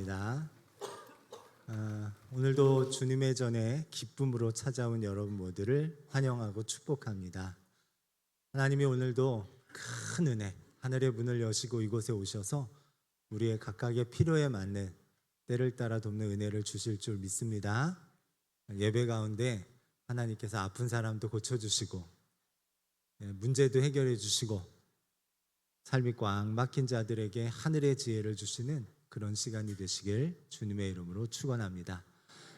기도하겠습니다. 오늘도 주님의 전에 기쁨으로 찾아온 여러분 모두를 환영하고 축복합니다. 하나님이 오늘도 큰 은혜, 하늘의 문을 여시고 이곳에 오셔서 우리의 각각의 필요에 맞는 때를 따라 돕는 은혜를 주실 줄 믿습니다. 예배 가운데 하나님께서 아픈 사람도 고쳐주시고 문제도 해결해 주시고 삶이 꽉 막힌 자들에게 하늘의 지혜를 주시는 그런 시간이 되시길 주님의 이름으로 축원합니다.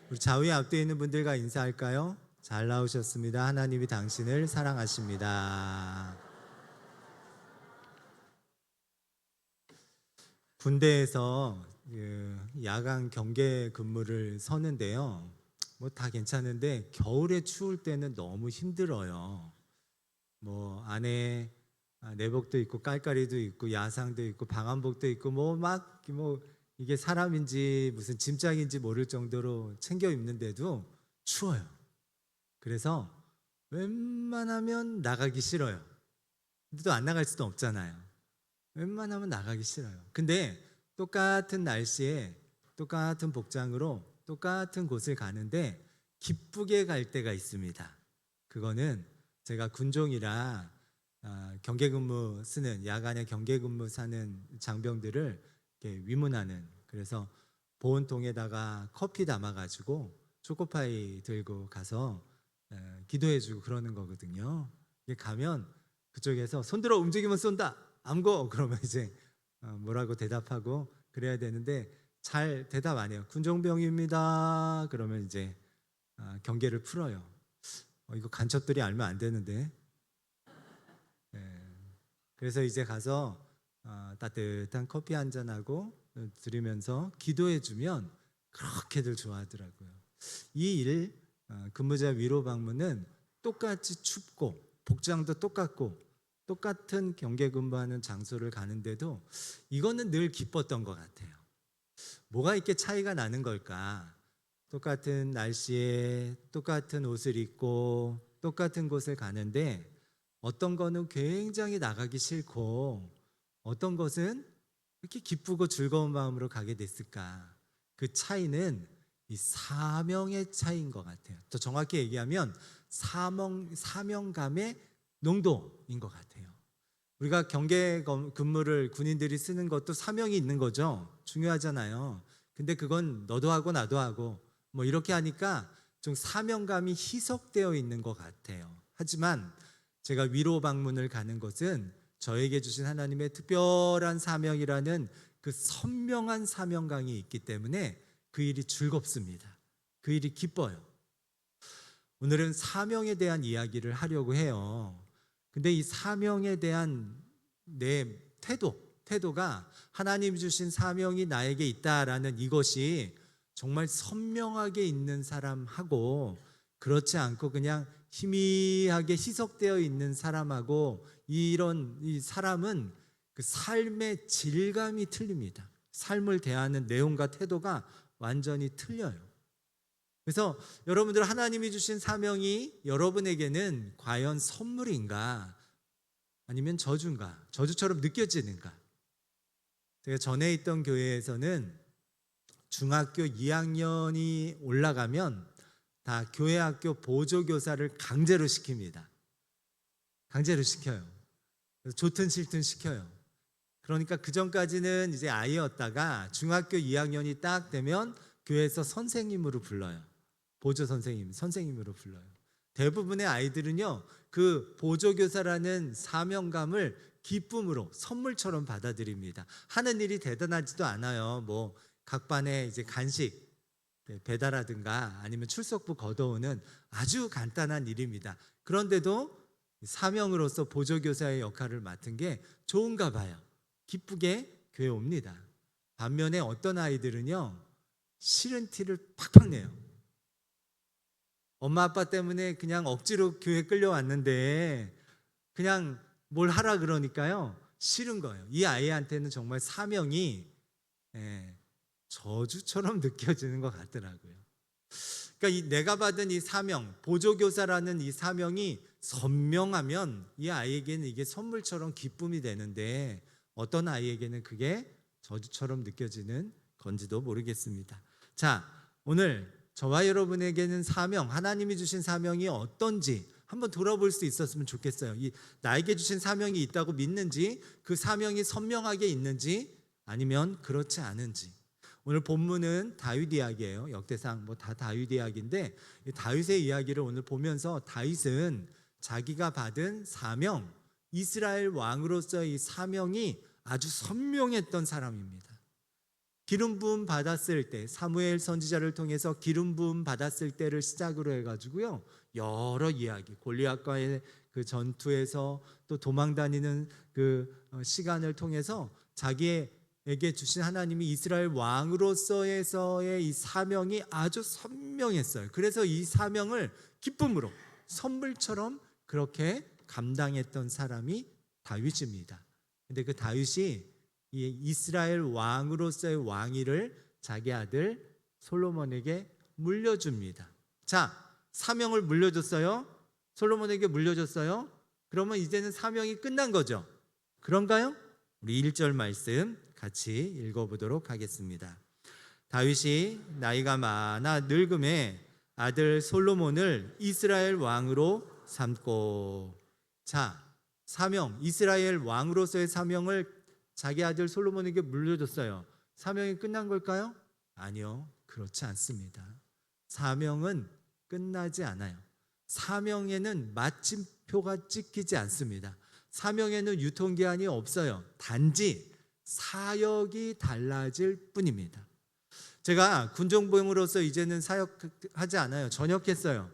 우리 좌우에 앞뒤에 있는 분들과 인사할까요? 잘 나오셨습니다. 하나님이 당신을 사랑하십니다. 군대에서 야간 경계 근무를 서는데요. 뭐 다 괜찮은데 겨울에 추울 때는 너무 힘들어요. 뭐 안에 내복도 있고 깔깔이도 있고 야상도 있고 방한복도 있고 뭐 이게 사람인지 무슨 짐짝인지 모를 정도로 챙겨 입는데도 추워요. 그래서 웬만하면 나가기 싫어요. 근데 또 안 나갈 수도 없잖아요. 웬만하면 나가기 싫어요. 근데 똑같은 날씨에 똑같은 복장으로 똑같은 곳을 가는데 기쁘게 갈 때가 있습니다. 그거는 제가 군종이라 경계근무 쓰는 야간에 경계근무 사는 장병들을 이렇게 위문하는, 그래서 보온통에다가 커피 담아가지고 초코파이 들고 가서 기도해주고 그러는 거거든요. 가면 그쪽에서 손들어 움직이면 쏜다 암고 그러면 이제 뭐라고 대답하고 그래야 되는데 잘 대답 안 해요. 군종병입니다 그러면 이제 경계를 풀어요. 이거 간첩들이 알면 안 되는데. 그래서 이제 가서 따뜻한 커피 한 잔하고 드리면서 기도해주면 그렇게들 좋아하더라고요. 이 일, 근무자 위로 방문은 똑같이 춥고 복장도 똑같고 똑같은 경계 근무하는 장소를 가는데도 이거는 늘 기뻤던 것 같아요. 뭐가 이렇게 차이가 나는 걸까? 똑같은 날씨에 똑같은 옷을 입고 똑같은 곳을 가는데 어떤 거는 굉장히 나가기 싫고 어떤 것은 이렇게 기쁘고 즐거운 마음으로 가게 됐을까? 그 차이는 이 사명의 차이인 것 같아요. 더 정확히 얘기하면 사명감의 농도인 것 같아요. 우리가 경계 근무를 군인들이 쓰는 것도 사명이 있는 거죠. 중요하잖아요. 근데 그건 너도 하고 나도 하고 뭐 이렇게 하니까 좀 사명감이 희석되어 있는 것 같아요. 하지만 제가 위로 방문을 가는 것은 저에게 주신 하나님의 특별한 사명이라는 그 선명한 사명감이 있기 때문에 그 일이 즐겁습니다. 그 일이 기뻐요. 오늘은 사명에 대한 이야기를 하려고 해요. 근데 이 사명에 대한 내 태도가 하나님 주신 사명이 나에게 있다라는 이것이 정말 선명하게 있는 사람하고 그렇지 않고 그냥 희미하게 희석되어 있는 사람하고 이 사람은 그 삶의 질감이 틀립니다. 삶을 대하는 내용과 태도가 완전히 틀려요. 그래서 여러분들 하나님이 주신 사명이 여러분에게는 과연 선물인가 아니면 저주인가, 저주처럼 느껴지는가? 제가 전에 있던 교회에서는 중학교 2학년이 올라가면 다 교회 학교 보조교사를 강제로 시킵니다. 강제로 시켜요. 그래서 좋든 싫든 시켜요. 그러니까 그 전까지는 이제 아이였다가 중학교 2학년이 딱 되면 교회에서 선생님으로 불러요. 보조 선생님으로 불러요. 대부분의 아이들은요, 그 보조교사라는 사명감을 기쁨으로 선물처럼 받아들입니다. 하는 일이 대단하지도 않아요. 뭐 각 반에 이제 간식 배달하든가 아니면 출석부 걷어오는 아주 간단한 일입니다. 그런데도 사명으로서 보조교사의 역할을 맡은 게 좋은가 봐요. 기쁘게 교회 옵니다. 반면에 어떤 아이들은요, 싫은 티를 팍팍 내요. 엄마 아빠 때문에 그냥 억지로 교회 끌려왔는데 그냥 뭘 하라 그러니까요, 싫은 거예요. 이 아이한테는 정말 사명이 저주처럼 느껴지는 것 같더라고요. 그러니까 내가 받은 이 사명, 보조교사라는 이 사명이 선명하면 이 아이에게는 이게 선물처럼 기쁨이 되는데 어떤 아이에게는 그게 저주처럼 느껴지는 건지도 모르겠습니다. 자, 오늘 저와 여러분에게는 사명, 하나님이 주신 사명이 어떤지 한번 돌아볼 수 있었으면 좋겠어요. 나에게 주신 사명이 있다고 믿는지, 그 사명이 선명하게 있는지, 아니면 그렇지 않은지. 오늘 본문은 다윗 이야기예요. 역대상 다 다윗 이야기인데, 이 다윗의 이야기를 오늘 보면서 다윗은 자기가 받은 사명, 이스라엘 왕으로서의 이 사명이 아주 선명했던 사람입니다. 기름 부음 받았을 때, 사무엘 선지자를 통해서 기름 부음 받았을 때를 시작으로 해가지고요, 여러 이야기, 골리앗과의 그 전투에서 또 도망 다니는 그 시간을 통해서 자기에게 주신 하나님이 이스라엘 왕으로서의 이 사명이 아주 선명했어요. 그래서 이 사명을 기쁨으로 선물처럼 그렇게 감당했던 사람이 다윗입니다. 근데 그 다윗이 이 이스라엘 왕으로서의 왕위를 자기 아들 솔로몬에게 물려줍니다. 자, 사명을 물려줬어요. 솔로몬에게 물려줬어요. 그러면 이제는 사명이 끝난 거죠. 그런가요? 우리 1절 말씀 같이 읽어보도록 하겠습니다. 다윗이 나이가 많아 늙음에 아들 솔로몬을 이스라엘 왕으로 삼고. 자, 사명, 이스라엘 왕으로서의 사명을 자기 아들 솔로몬에게 물려줬어요. 사명이 끝난 걸까요? 아니요, 그렇지 않습니다. 사명은 끝나지 않아요. 사명에는 마침표가 찍히지 않습니다. 사명에는 유통기한이 없어요. 단지 사역이 달라질 뿐입니다. 제가 군종병으로서 이제는 사역하지 않아요. 전역했어요.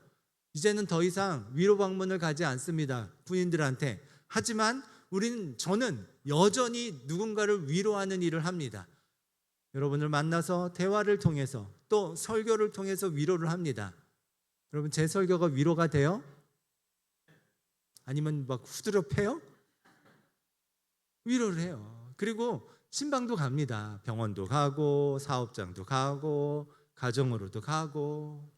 이제는 더 이상 위로 방문을 가지 않습니다. 군인들한테. 하지만 저는 여전히 누군가를 위로하는 일을 합니다. 여러분을 만나서 대화를 통해서 또 설교를 통해서 위로를 합니다. 여러분, 제 설교가 위로가 돼요? 아니면 막 후드려 패요? 위로를 해요. 그리고 신방도 갑니다. 병원도 가고 사업장도 가고 가정으로도 가고.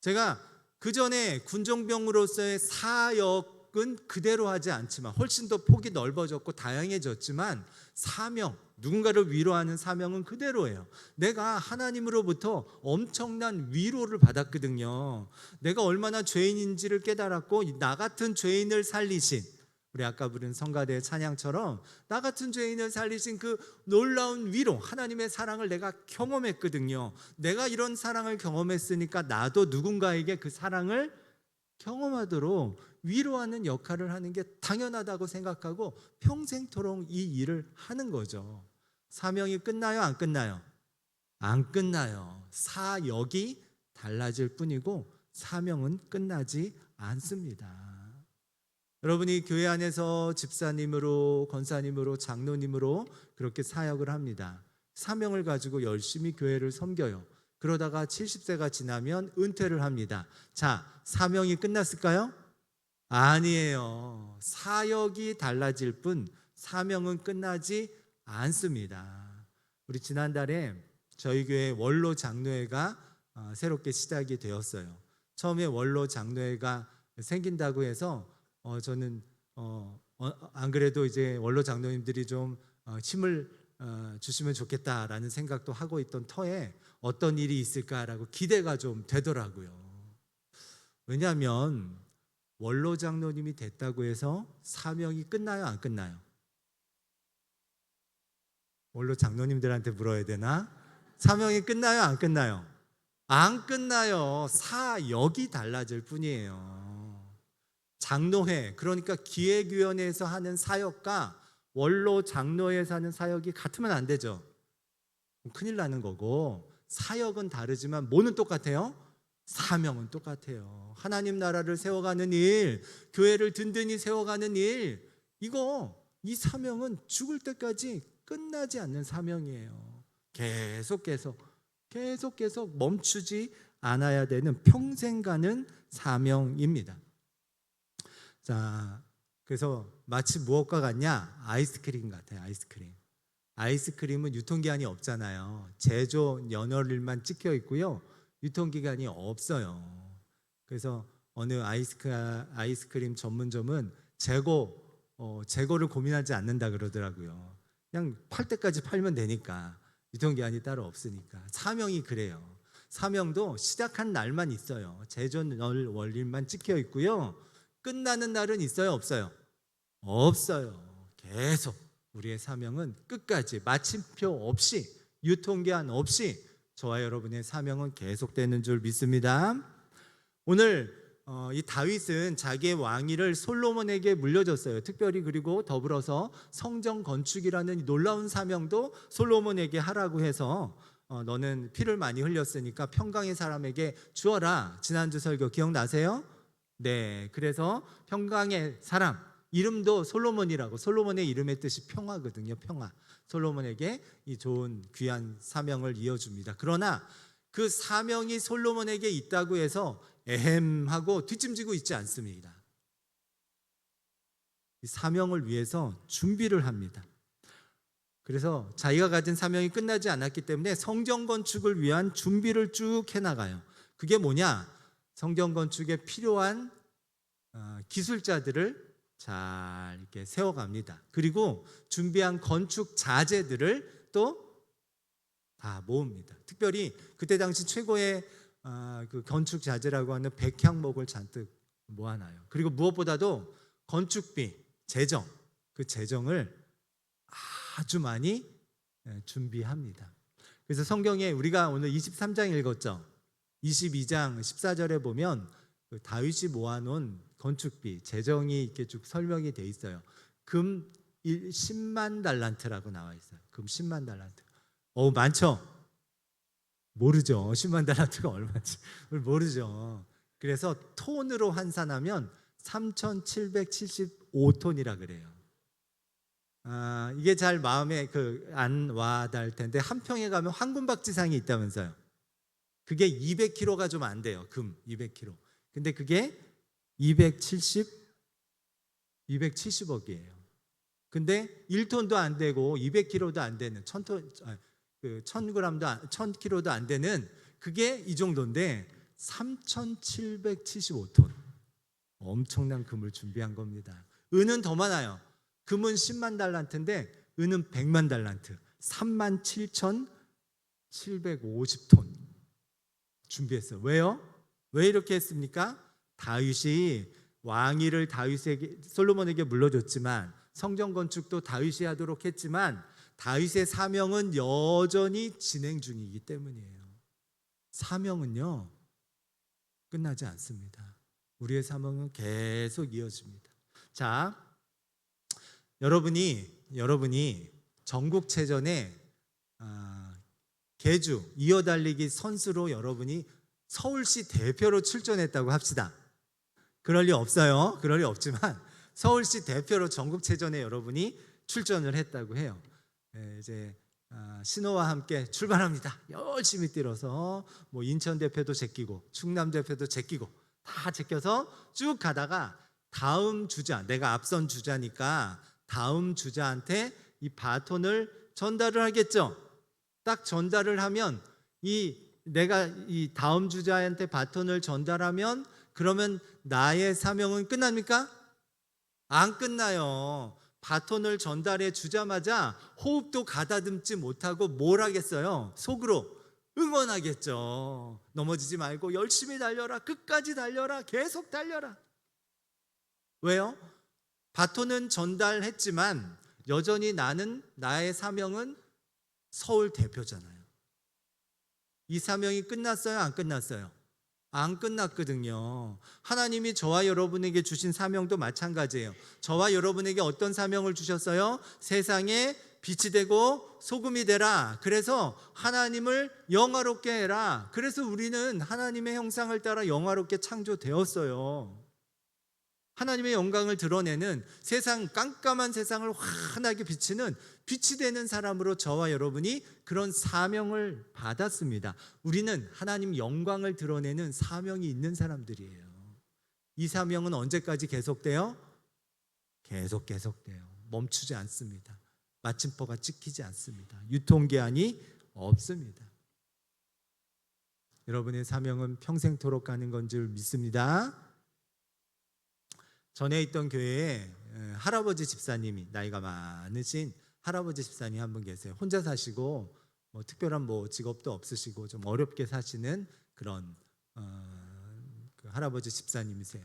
제가 그 전에 군종병으로서의 사역은 그대로 하지 않지만 훨씬 더 폭이 넓어졌고 다양해졌지만 사명, 누군가를 위로하는 사명은 그대로예요. 내가 하나님으로부터 엄청난 위로를 받았거든요. 내가 얼마나 죄인인지를 깨달았고 나 같은 죄인을 살리신, 우리 아까 부른 성가대 찬양처럼 나 같은 죄인을 살리신 그 놀라운 위로, 하나님의 사랑을 내가 경험했거든요. 내가 이런 사랑을 경험했으니까 나도 누군가에게 그 사랑을 경험하도록 위로하는 역할을 하는 게 당연하다고 생각하고 평생토록 이 일을 하는 거죠. 사명이 끝나요? 안 끝나요? 안 끝나요. 사역이 달라질 뿐이고 사명은 끝나지 않습니다. 여러분이 교회 안에서 집사님으로, 권사님으로, 장로님으로 그렇게 사역을 합니다. 사명을 가지고 열심히 교회를 섬겨요. 그러다가 70세가 지나면 은퇴를 합니다. 자, 사명이 끝났을까요? 아니에요. 사역이 달라질 뿐 사명은 끝나지 않습니다. 우리 지난달에 저희 교회 원로 장로회가 새롭게 시작이 되었어요. 처음에 원로 장로회가 생긴다고 해서 저는 안 그래도 이제 원로 장로님들이 좀 힘을 주시면 좋겠다라는 생각도 하고 있던 터에 어떤 일이 있을까라고 기대가 좀 되더라고요. 왜냐하면 원로 장로님이 됐다고 해서 사명이 끝나요, 안 끝나요? 원로 장로님들한테 물어야 되나? 사명이 끝나요, 안 끝나요? 안 끝나요. 사역이 달라질 뿐이에요. 장로회, 그러니까 기획위원회에서 하는 사역과 원로 장로회에서 하는 사역이 같으면 안 되죠. 큰일 나는 거고, 사역은 다르지만 뭐는 똑같아요? 사명은 똑같아요. 하나님 나라를 세워가는 일, 교회를 든든히 세워가는 일, 이 사명은 죽을 때까지 끝나지 않는 사명이에요. 계속 멈추지 않아야 되는 평생 가는 사명입니다. 자, 그래서 마치 무엇과 같냐? 아이스크림 같아요. 아이스크림은 유통기한이 없잖아요. 제조 연월일만 찍혀 있고요, 유통기간이 없어요. 그래서 어느 아이스크림 전문점은 재고를 고민하지 않는다 그러더라고요. 그냥 팔 때까지 팔면 되니까. 유통기한이 따로 없으니까. 사명이 그래요. 사명도 시작한 날만 있어요. 제전 원리만 찍혀 있고요. 끝나는 날은 있어요, 없어요? 없어요. 계속 우리의 사명은 끝까지 마침표 없이, 유통기한 없이 저와 여러분의 사명은 계속되는 줄 믿습니다. 오늘 이 다윗은 자기의 왕위를 솔로몬에게 물려줬어요. 특별히 그리고 더불어서 성전 건축이라는 이 놀라운 사명도 솔로몬에게 하라고 해서 너는 피를 많이 흘렸으니까 평강의 사람에게 주어라. 지난주 설교 기억나세요? 네, 그래서 평강의 사람, 이름도 솔로몬이라고. 솔로몬의 이름의 뜻이 평화거든요. 평화. 솔로몬에게 이 좋은 귀한 사명을 이어줍니다. 그러나 그 사명이 솔로몬에게 있다고 해서 에헴하고 뒷짐지고 있지 않습니다. 이 사명을 위해서 준비를 합니다. 그래서 자기가 가진 사명이 끝나지 않았기 때문에 성전 건축을 위한 준비를 쭉 해나가요. 그게 뭐냐? 성전 건축에 필요한 기술자들을 잘 이렇게 세워갑니다. 그리고 준비한 건축 자재들을 또 다 모읍니다. 특별히 그때 당시 최고의 그 건축 자재라고 하는 백향목을 잔뜩 모아놔요. 그리고 무엇보다도 건축비, 재정, 그 재정을 아주 많이 준비합니다. 그래서 성경에 우리가 오늘 23장 읽었죠. 22장 14절에 보면 그 다윗이 모아놓은 건축비, 재정이 이렇게 쭉 설명이 돼 있어요. 금 10만 달란트라고 나와 있어요. 금 10만 달란트. 많죠? 모르죠. 10만 달란트가 얼마인지 모르죠. 그래서 톤으로 환산하면 3,775톤이라 그래요. 이게 잘 마음에 안 와닿을 텐데 한평에 가면 황금박지상이 있다면서요. 그게 200kg가 좀 안 돼요. 금 200kg. 근데 그게 270억이에요. 근데 1톤도 안 되고 200kg도 안 되는 1000g도 안 되는 그게 이 정도인데 3,775톤. 엄청난 금을 준비한 겁니다. 은은 더 많아요. 금은 10만 달란트인데 은은 100만 달란트, 37,750톤 준비했어요. 왜요? 왜 이렇게 했습니까? 다윗이 왕위를 솔로몬에게 물려줬지만 성전 건축도 다윗이 하도록 했지만 다윗의 사명은 여전히 진행 중이기 때문이에요. 사명은요 끝나지 않습니다. 우리의 사명은 계속 이어집니다. 자, 여러분이 전국체전에 계주 이어달리기 선수로 여러분이 서울시 대표로 출전했다고 합시다. 그럴 리 없어요. 그럴 리 없지만 서울시 대표로 전국체전에 여러분이 출전을 했다고 해요. 이제 신호와 함께 출발합니다. 열심히 뛰어서 뭐 인천 대표도 제끼고 충남 대표도 제끼고 다 제껴서 쭉 가다가 다음 주자, 내가 앞선 주자니까 다음 주자한테 이 바톤을 전달을 하겠죠. 딱 전달을 하면 내가 이 다음 주자한테 바톤을 전달하면 그러면 나의 사명은 끝납니까? 안 끝나요. 바톤을 전달해 주자마자 호흡도 가다듬지 못하고 뭘 하겠어요? 속으로 응원하겠죠. 넘어지지 말고 열심히 달려라. 끝까지 달려라. 계속 달려라. 왜요? 바톤은 전달했지만 여전히 나의 사명은 서울 대표잖아요. 이 사명이 끝났어요? 안 끝났어요? 안 끝났거든요. 하나님이 저와 여러분에게 주신 사명도 마찬가지예요. 저와 여러분에게 어떤 사명을 주셨어요? 세상에 빛이 되고 소금이 되라. 그래서 하나님을 영화롭게 해라. 그래서 우리는 하나님의 형상을 따라 영화롭게 창조되었어요. 하나님의 영광을 드러내는 깜깜한 세상을 환하게 비치는 빛이 되는 사람으로 저와 여러분이 그런 사명을 받았습니다. 우리는 하나님 영광을 드러내는 사명이 있는 사람들이에요. 이 사명은 언제까지 계속돼요? 계속돼요. 멈추지 않습니다. 마침표가 찍히지 않습니다. 유통기한이 없습니다. 여러분의 사명은 평생토록 가는 건 줄 믿습니다. 전에 있던 교회에 할아버지 집사님이 나이가 많으신 할아버지 집사님 한 분 계세요. 혼자 사시고 뭐 특별한 뭐 직업도 없으시고 좀 어렵게 사시는 그런 그 할아버지 집사님이세요.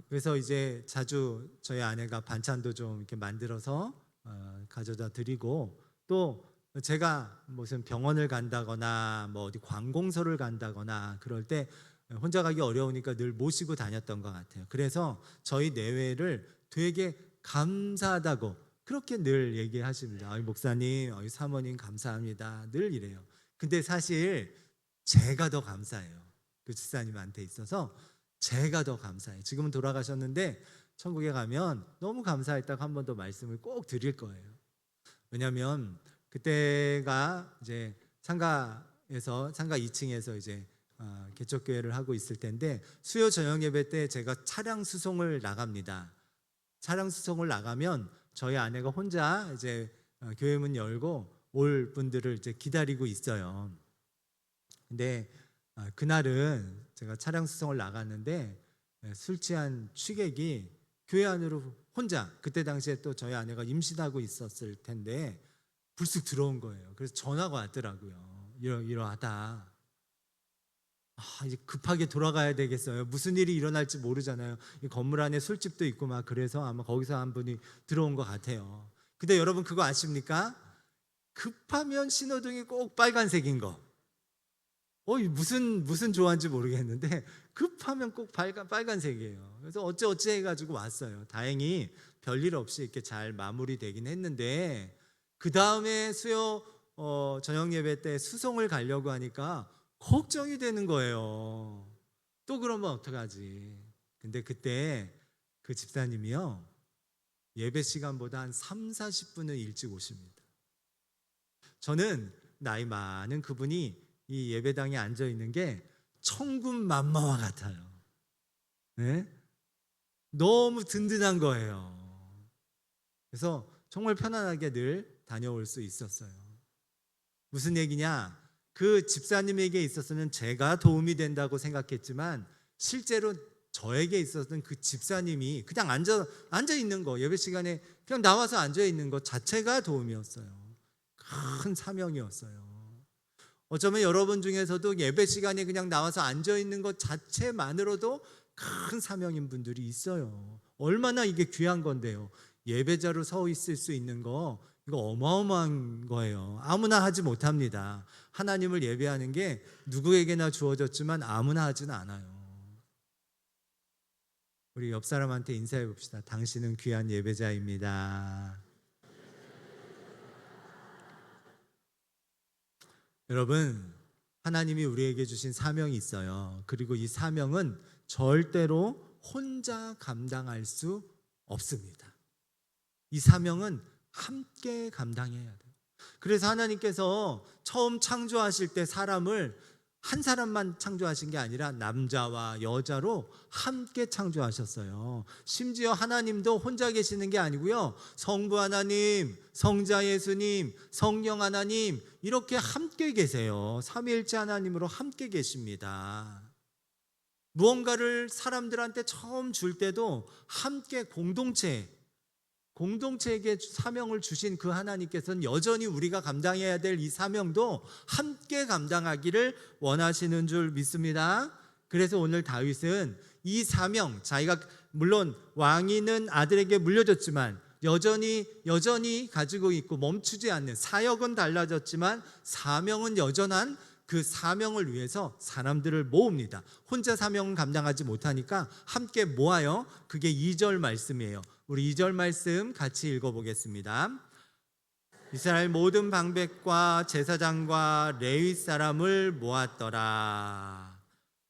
그래서 이제 자주 저희 아내가 반찬도 좀 이렇게 만들어서 가져다 드리고, 또 제가 무슨 병원을 간다거나 뭐 어디 관공서를 간다거나 그럴 때 혼자 가기 어려우니까 늘 모시고 다녔던 것 같아요. 그래서 저희 내외를 되게 감사하다고 그렇게 늘 얘기하십니다. 목사님, 사모님 감사합니다. 늘 이래요. 근데 사실 제가 더 감사해요. 그 집사님한테 있어서 제가 더 감사해요. 지금은 돌아가셨는데 천국에 가면 너무 감사했다고 한 번 더 말씀을 꼭 드릴 거예요. 왜냐하면 그때가 이제 상가 2층에서 이제 개척교회를 하고 있을 텐데, 수요 저녁 예배 때 제가 차량 수송을 나갑니다. 차량 수송을 나가면 저희 아내가 혼자 이제 교회 문 열고 올 분들을 이제 기다리고 있어요. 근데 그날은 제가 차량 수송을 나갔는데 술 취한 취객이 교회 안으로 혼자, 그때 당시에 또 저희 아내가 임신하고 있었을 텐데 불쑥 들어온 거예요. 그래서 전화가 왔더라고요. 이러하다. 이제 급하게 돌아가야 되겠어요. 무슨 일이 일어날지 모르잖아요. 이 건물 안에 술집도 있고 막, 그래서 아마 거기서 한 분이 들어온 것 같아요. 근데 여러분 그거 아십니까? 급하면 신호등이 꼭 빨간색인 거. 무슨 조화인지 모르겠는데 급하면 꼭 빨간색이에요. 그래서 어찌 해가지고 왔어요. 다행히 별일 없이 이렇게 잘 마무리되긴 했는데, 그 다음에 수요 저녁 예배 때 수송을 가려고 하니까 걱정이 되는 거예요. 또 그러면 어떡하지? 근데 그때 그 집사님이요, 예배 시간보다 한 30-40분을 일찍 오십니다. 저는 나이 많은 그분이 이 예배당에 앉아 있는 게 천군만마와 같아요. 네? 너무 든든한 거예요. 그래서 정말 편안하게 늘 다녀올 수 있었어요. 무슨 얘기냐? 그 집사님에게 있어서는 제가 도움이 된다고 생각했지만 실제로 저에게 있어서는 그 집사님이 그냥 앉아 있는 거, 예배 시간에 그냥 나와서 앉아 있는 것 자체가 도움이었어요. 큰 사명이었어요. 어쩌면 여러분 중에서도 예배 시간에 그냥 나와서 앉아 있는 것 자체만으로도 큰 사명인 분들이 있어요. 얼마나 이게 귀한 건데요. 예배자로 서 있을 수 있는 거, 이거 어마어마한 거예요. 아무나 하지 못합니다. 하나님을 예배하는 게 누구에게나 주어졌지만 아무나 하지는 않아요. 우리 옆 사람한테 인사해 봅시다. 당신은 귀한 예배자입니다. 여러분, 하나님이 우리에게 주신 사명이 있어요. 그리고 이 사명은 절대로 혼자 감당할 수 없습니다. 이 사명은 함께 감당해야 돼요. 그래서 하나님께서 처음 창조하실 때 사람을 한 사람만 창조하신 게 아니라 남자와 여자로 함께 창조하셨어요. 심지어 하나님도 혼자 계시는 게 아니고요, 성부 하나님, 성자 예수님, 성령 하나님 이렇게 함께 계세요. 삼위일체 하나님으로 함께 계십니다. 무언가를 사람들한테 처음 줄 때도 함께 공동체에게 사명을 주신 그 하나님께서는 여전히 우리가 감당해야 될 이 사명도 함께 감당하기를 원하시는 줄 믿습니다. 그래서 오늘 다윗은 이 사명, 자기가 물론 왕위는 아들에게 물려줬지만 여전히 가지고 있고 멈추지 않는, 사역은 달라졌지만 사명은 여전한 그 사명을 위해서 사람들을 모읍니다. 혼자 사명은 감당하지 못하니까 함께 모아요. 그게 2절 말씀이에요. 우리 2절 말씀 같이 읽어보겠습니다. 이스라엘 모든 방백과 제사장과 레위 사람을 모았더라.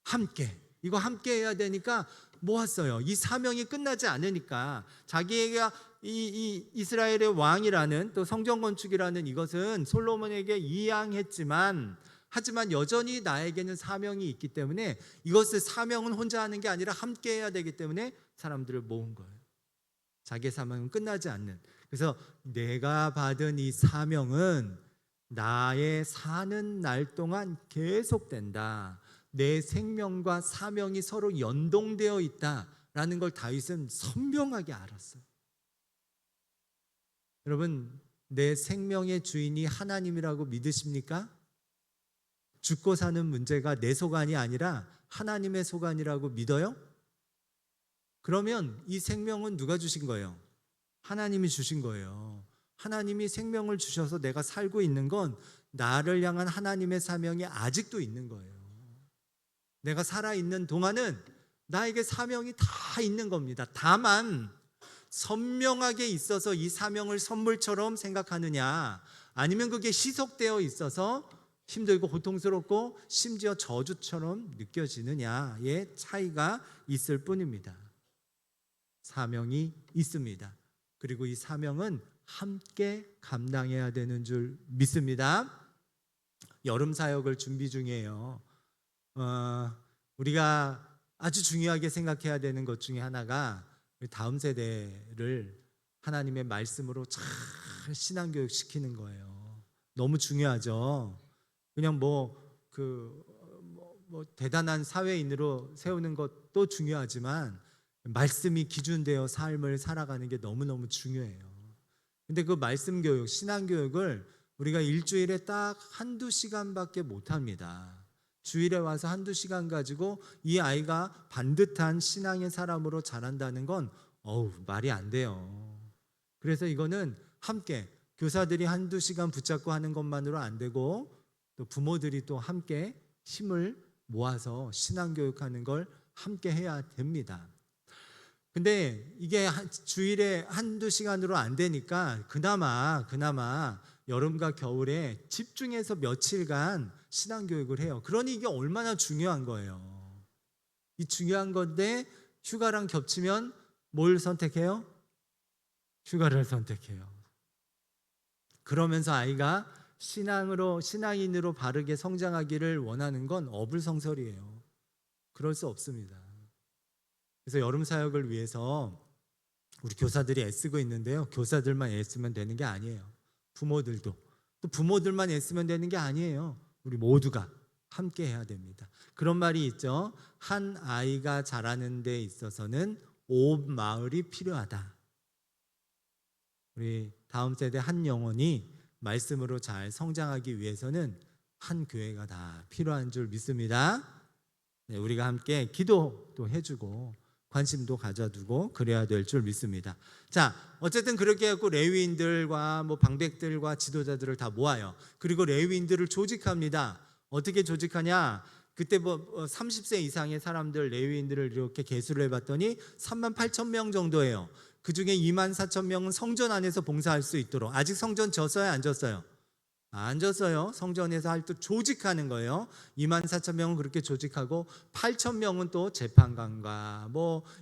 함께, 이거 함께 해야 되니까 모았어요. 이 사명이 끝나지 않으니까. 자기가 이 이스라엘의 왕이라는, 또 성전 건축이라는 이것은 솔로몬에게 이양했지만, 하지만 여전히 나에게는 사명이 있기 때문에 이것을, 사명은 혼자 하는 게 아니라 함께 해야 되기 때문에 사람들을 모은 거예요. 자기의 사명은 끝나지 않는. 그래서 내가 받은 이 사명은 나의 사는 날 동안 계속된다. 내 생명과 사명이 서로 연동되어 있다라는 걸 다윗은 선명하게 알았어요. 여러분, 내 생명의 주인이 하나님이라고 믿으십니까? 죽고 사는 문제가 내 소관이 아니라 하나님의 소관이라고 믿어요? 그러면 이 생명은 누가 주신 거예요? 하나님이 주신 거예요. 하나님이 생명을 주셔서 내가 살고 있는 건 나를 향한 하나님의 사명이 아직도 있는 거예요. 내가 살아있는 동안은 나에게 사명이 다 있는 겁니다. 다만 선명하게 있어서 이 사명을 선물처럼 생각하느냐, 아니면 그게 희석되어 있어서 힘들고 고통스럽고 심지어 저주처럼 느껴지느냐의 차이가 있을 뿐입니다. 사명이 있습니다. 그리고 이 사명은 함께 감당해야 되는 줄 믿습니다. 여름 사역을 준비 중이에요. 우리가 아주 중요하게 생각해야 되는 것 중에 하나가 다음 세대를 하나님의 말씀으로 잘 신앙교육 시키는 거예요. 너무 중요하죠. 그냥 대단한 사회인으로 세우는 것도 중요하지만 말씀이 기준되어 삶을 살아가는 게 너무너무 중요해요. 근데 그 말씀 교육, 신앙 교육을 우리가 일주일에 딱 한두 시간밖에 못 합니다. 주일에 와서 한두 시간 가지고 이 아이가 반듯한 신앙의 사람으로 자란다는 건 말이 안 돼요. 그래서 이거는 함께 교사들이 한두 시간 붙잡고 하는 것만으로 안 되고, 또 부모들이 또 함께 힘을 모아서 신앙 교육하는 걸 함께 해야 됩니다. 근데 이게 주일에 한두 시간으로 안 되니까 그나마 여름과 겨울에 집중해서 며칠간 신앙교육을 해요. 그러니 이게 얼마나 중요한 거예요. 이 중요한 건데 휴가랑 겹치면 뭘 선택해요? 휴가를 선택해요. 그러면서 아이가 신앙인으로 바르게 성장하기를 원하는 건 어불성설이에요. 그럴 수 없습니다. 그래서 여름 사역을 위해서 우리 교사들이 애쓰고 있는데요. 교사들만 애쓰면 되는 게 아니에요. 부모들도. 또 부모들만 애쓰면 되는 게 아니에요. 우리 모두가 함께 해야 됩니다. 그런 말이 있죠. 한 아이가 자라는 데 있어서는 온 마을이 필요하다. 우리 다음 세대 한 영혼이 말씀으로 잘 성장하기 위해서는 한 교회가 다 필요한 줄 믿습니다. 네, 우리가 함께 기도도 해주고 관심도 가져두고 그래야 될 줄 믿습니다. 자, 어쨌든 그렇게 해서 레위인들과 방백들과 지도자들을 다 모아요. 그리고 레위인들을 조직합니다. 어떻게 조직하냐? 그때 30세 이상의 사람들 레위인들을 이렇게 계수를 해봤더니 38,000명 정도예요. 그 중에 24,000명은 성전 안에서 봉사할 수 있도록. 아직 성전 졌어요? 안 졌어요? 안 졌어요. 성전에서 할 때 조직하는 거예요. 24,000명은 그렇게 조직하고 8,000명은 또 재판관과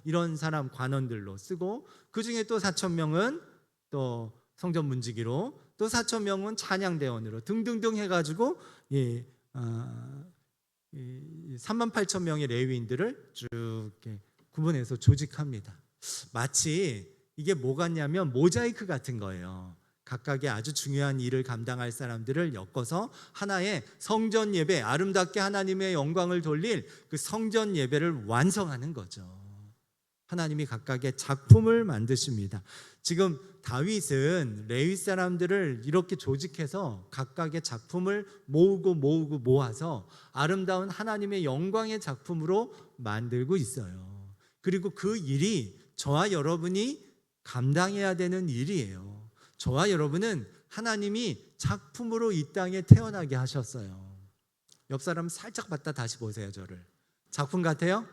이런 사람 관원들로 쓰고, 그 중에 또 4,000명은 또 성전 문지기로, 또 4,000명은 찬양대원으로 등등등 해가지고 38,000명의 레위인들을 쭉 이렇게 구분해서 조직합니다. 마치 이게 뭐 같냐면 모자이크 같은 거예요. 각각의 아주 중요한 일을 감당할 사람들을 엮어서 하나의 성전 예배, 아름답게 하나님의 영광을 돌릴 그 성전 예배를 완성하는 거죠. 하나님이 각각의 작품을 만드십니다. 지금 다윗은 레위 사람들을 이렇게 조직해서 각각의 작품을 모아서 아름다운 하나님의 영광의 작품으로 만들고 있어요. 그리고 그 일이 저와 여러분이 감당해야 되는 일이에요. 저와 여러분은 하나님이 작품으로 이 땅에 태어나게 하셨어요. 옆 사람 살짝 봤다 다시 보세요. 저를. 작품 같아요?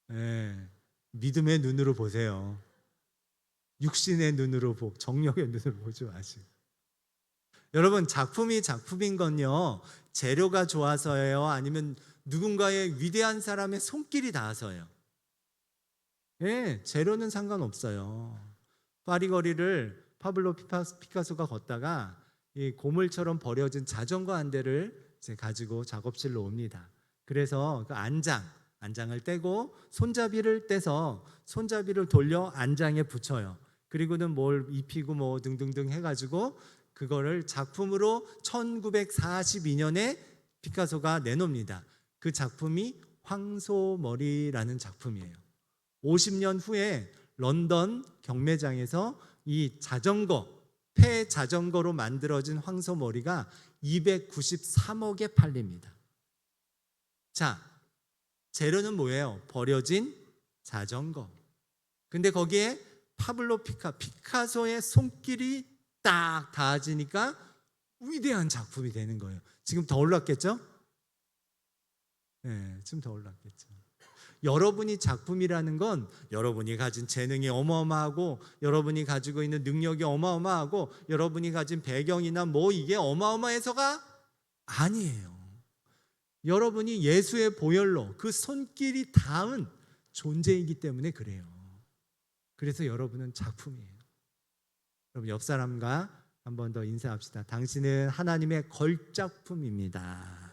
네, 믿음의 눈으로 보세요. 육신의 눈으로 정력의 눈으로 보지 마시고. 여러분, 작품인 건요, 재료가 좋아서예요? 아니면 누군가의 위대한 사람의 손길이 닿아서예요? 네, 재료는 상관없어요. 파리거리를 파블로 피카소가 걷다가 이 고물처럼 버려진 자전거 한 대를 가지고 작업실로 옵니다. 그래서 그 안장을 떼고 손잡이를 떼서 손잡이를 돌려 안장에 붙여요. 그리고는 뭘 입히고 등등등 해가지고 그거를 작품으로 1942년에 피카소가 내놉니다. 그 작품이 황소머리라는 작품이에요. 50년 후에 런던 경매장에서 이 자전거 폐 자전거로 만들어진 황소머리가 293억에 팔립니다. 자, 재료는 뭐예요? 버려진 자전거. 근데 거기에 파블로 피카소의 손길이 딱 닿아지니까 위대한 작품이 되는 거예요. 지금 더 올랐겠죠? 네, 지금 더 올랐겠죠. 여러분이 작품이라는 건 여러분이 가진 재능이 어마어마하고 여러분이 가지고 있는 능력이 어마어마하고 여러분이 가진 배경이나 뭐 이게 어마어마해서가 아니에요. 여러분이 예수의 보혈로 그 손길이 닿은 존재이기 때문에 그래요. 그래서 여러분은 작품이에요. 여러분 옆 사람과 한 번 더 인사합시다. 당신은 하나님의 걸작품입니다.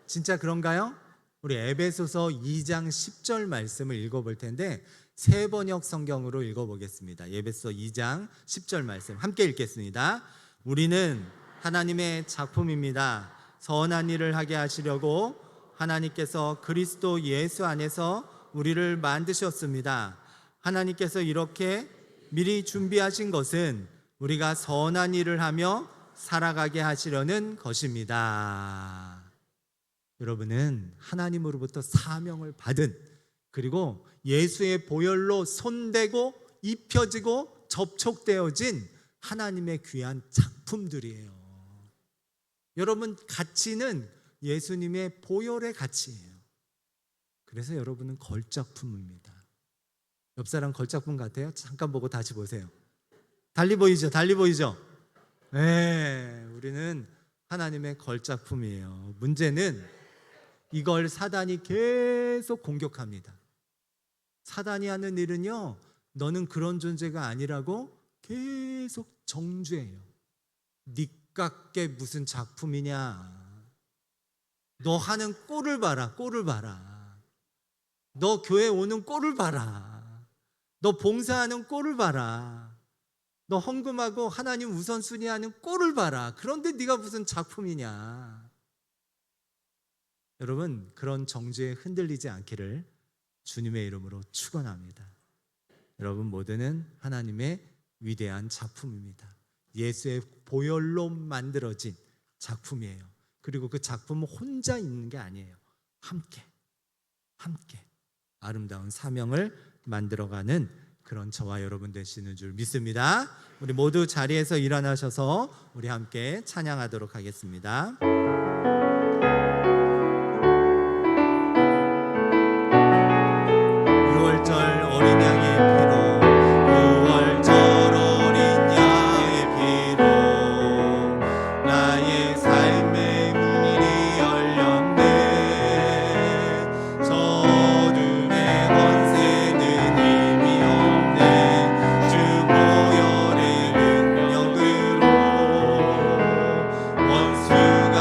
진짜 그런가요? 우리 에베소서 2장 10절 말씀을 읽어볼 텐데 새 번역 성경으로 읽어보겠습니다. 에베소 2장 10절 말씀 함께 읽겠습니다. 우리는 하나님의 작품입니다. 선한 일을 하게 하시려고 하나님께서 그리스도 예수 안에서 우리를 만드셨습니다. 하나님께서 이렇게 미리 준비하신 것은 우리가 선한 일을 하며 살아가게 하시려는 것입니다. 여러분은 하나님으로부터 사명을 받은, 그리고 예수의 보혈로 손대고 입혀지고 접촉되어진 하나님의 귀한 작품들이에요. 여러분 가치는 예수님의 보혈의 가치예요. 그래서 여러분은 걸작품입니다. 옆 사람 걸작품 같아요? 잠깐 보고 다시 보세요. 달리 보이죠? 달리 보이죠? 네, 우리는 하나님의 걸작품이에요. 문제는 이걸 사단이 계속 공격합니다. 사단이 하는 일은요, 너는 그런 존재가 아니라고 계속 정죄해요. 니깎게 무슨 작품이냐. 너 하는 꼴을 봐라, 꼴을 봐라. 너 교회 오는 꼴을 봐라. 너 봉사하는 꼴을 봐라. 너 헌금하고 하나님 우선순위 하는 꼴을 봐라. 그런데 네가 무슨 작품이냐. 여러분, 그런 정죄에 흔들리지 않기를 주님의 이름으로 축원합니다. 여러분 모두는 하나님의 위대한 작품입니다. 예수의 보혈로 만들어진 작품이에요. 그리고 그 작품은 혼자 있는 게 아니에요. 함께 아름다운 사명을 만들어가는 그런 저와 여러분 되시는 줄 믿습니다. 우리 모두 자리에서 일어나셔서 우리 함께 찬양하도록 하겠습니다. 어린 양의 피로, 6월절 어린 양의 피로 나의 삶의 문이 열렸네. 저 어둠의 권세는 힘이 없네. 주 보혈의 능력으로 원수가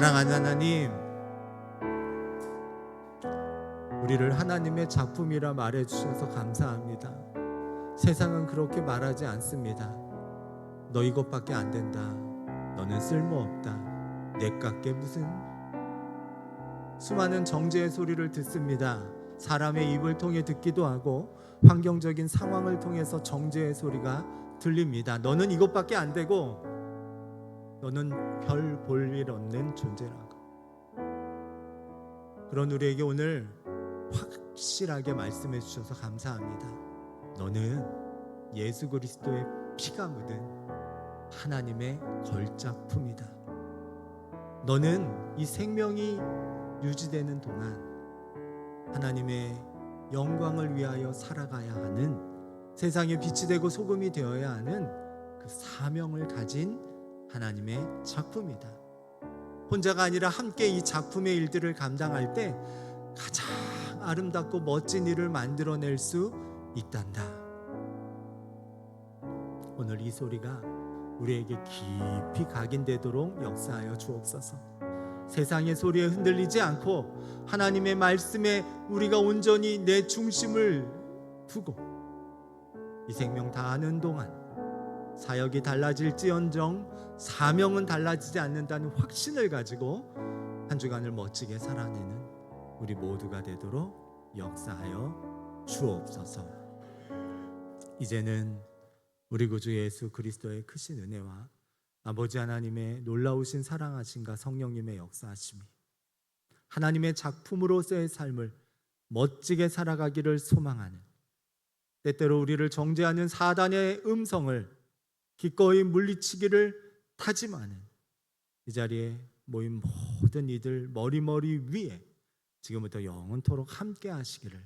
사랑하는 하나님, 우리를 하나님의 작품이라 말해주셔서 감사합니다. 세상은 그렇게 말하지 않습니다. 너 이것밖에 안 된다, 너는 쓸모없다, 내깎게 무슨. 수많은 정죄의 소리를 듣습니다. 사람의 입을 통해 듣기도 하고 환경적인 상황을 통해서 정죄의 소리가 들립니다. 너는 이것밖에 안 되고 너는 별 볼 일 없는 존재라고. 그런 우리에게 오늘 확실하게 말씀해 주셔서 감사합니다. 너는 예수 그리스도의 피가 묻은 하나님의 걸작품이다. 너는 이 생명이 유지되는 동안 하나님의 영광을 위하여 살아가야 하는, 세상에 빛이 되고 소금이 되어야 하는 그 사명을 가진 하나님의 작품이다. 혼자가 아니라 함께 이 작품의 일들을 감당할 때 가장 아름답고 멋진 일을 만들어낼 수 있단다. 오늘 이 소리가 우리에게 깊이 각인되도록 역사하여 주옵소서. 세상의 소리에 흔들리지 않고 하나님의 말씀에 우리가 온전히 내 중심을 두고 이 생명 다하는 동안 사역이 달라질지언정 사명은 달라지지 않는다는 확신을 가지고 한 주간을 멋지게 살아내는 우리 모두가 되도록 역사하여 주옵소서. 이제는 우리 구주 예수 그리스도의 크신 은혜와 아버지 하나님의 놀라우신 사랑하심과 성령님의 역사하심이 하나님의 작품으로서의 삶을 멋지게 살아가기를 소망하는, 때때로 우리를 정죄하는 사단의 음성을 기꺼이 물리치기를 다짐하는 이 자리에 모인 모든 이들 머리머리 위에 지금부터 영원토록 함께 하시기를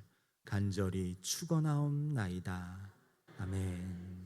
간절히 축원하옵나이다. 아멘.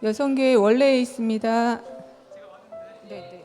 여성교회 원래에 있습니다. 네.